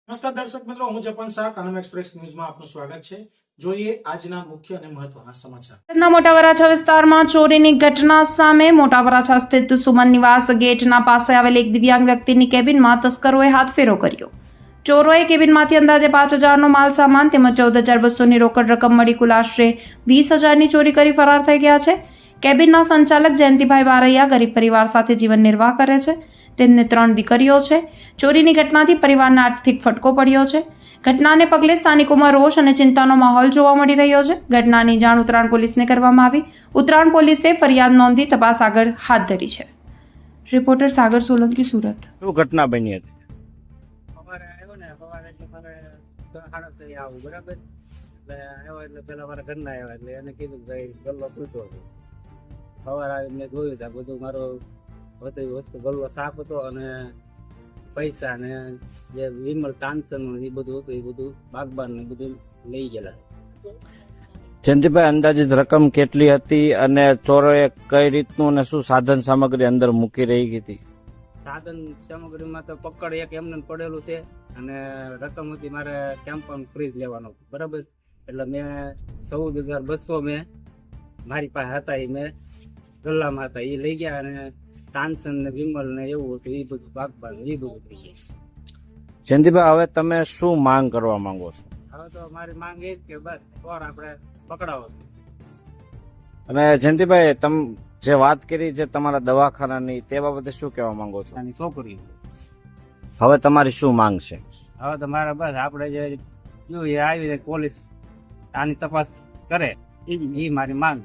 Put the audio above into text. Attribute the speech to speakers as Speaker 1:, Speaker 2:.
Speaker 1: નમસ્કાર દર્શક મિત્રો, હું જપન શાહ, કાનમ એક્સપ્રેસ ન્યૂઝમાં આપનું સ્વાગત છે. જોઈએ આજના મુખ્ય અને મહત્વના સમાચાર.
Speaker 2: સુરતના મોટા વરાછા વિસ્તારમાં ચોરીની ઘટના સામે. મોટા વરાછા સ્થિત સુમન નિવાસ ગેટના પાસે આવેલ એક દિવ્યાંગ વ્યક્તિની કેબિનમાં તસ્કરોએ હાથફેરો કર્યો. ચોરોએ કેબિનમાંથી અંદાજે 5,000નો માલ સામાન તેમજ 14,200ની રોકડ રકમ મળી કુલ આશરે 20,000ની ચોરી કરી ફરાર થઈ ગયા છે. કેબિનના સંચાલક જયંતિભાઈ બારૈયા ગરીબ પરિવાર સાથે જીવન નિર્વાહ કરે છે. તેમને 3 દીકરીઓ છે. ચોરીની ઘટનાથી પરિવારને આર્થિક ફટકો પડ્યો છે. ઘટનાને પગલે સ્થાનિકોમાં રોષ અને ચિંતાનો માહોલ જોવા મળી રહ્યો છે. ઘટનાની જાણ ઉત્તરાયણ પોલીસને કરવામાં આવી. ઉત્તરાયણ પોલીસે ફરિયાદ નોંધી તપાસ આગળ હાથ ધરી છે. રિપોર્ટર સાગર સોલંકી, સુરત.
Speaker 3: શું ઘટના બની હતી?
Speaker 4: સવારે આવ્યો ને સવારે એટલે મારે 3:30 આવું બરાબર. એટલે આવ્યો એટલે પેલા મારા ઘરના આવ્યા એટલે એને કીધું કે ભાઈ ગલ્લો તૂટ્યો છે. સવારે આવી મેં જોયું ત્યાં બધું મારો બધી વસ્તુ ગલ્લો સાફ હતો અને પૈસા ને જે વિમલ કાંચન એ બધું હતું એ બધું બાગબાન ને બધું લઈ ગયેલા.
Speaker 3: જયંતિભાઈ, અંદાજિત રકમ કેટલી હતી અને ચોરોએ કઈ રીતનું અને શું સાધન સામગ્રી અંદર મૂકી રહી હતી?
Speaker 4: સાધન સામગ્રીમાં તો પકડ એક એમને પડેલું છે અને રકમ હતી મારે કેમ્પન ફ્રીજ લેવાનો બરાબર. એટલે મેં 14,200 મેં મારી પાસે હતા એ મેં ગલ્લામાં હતા એ લઈ ગયા અને કાંચન ને વિમલ ને એવું હતું એ બધું બાગબાન એ બધું થઈ ગયા.
Speaker 3: જયંતિભાઈ, હવે તમે શું માંગ કરવા માંગો છો?
Speaker 4: હવે તો મારી માંગ એ જ કે બસ ચોર આપણે પકડાવો.
Speaker 3: અને જયંતિભાઈ, તમે જે વાત કરી છે તમારા દવાખાનાની, તે બાબતે શું કહેવા માંગો છો?
Speaker 4: આની છોકરી
Speaker 3: હવે તમારી શું માંગ છે?
Speaker 4: હવે તો મારે બસ આપણે જે જોયું એ આવી પોલીસ આની તપાસ કરે એ મારી માંગ.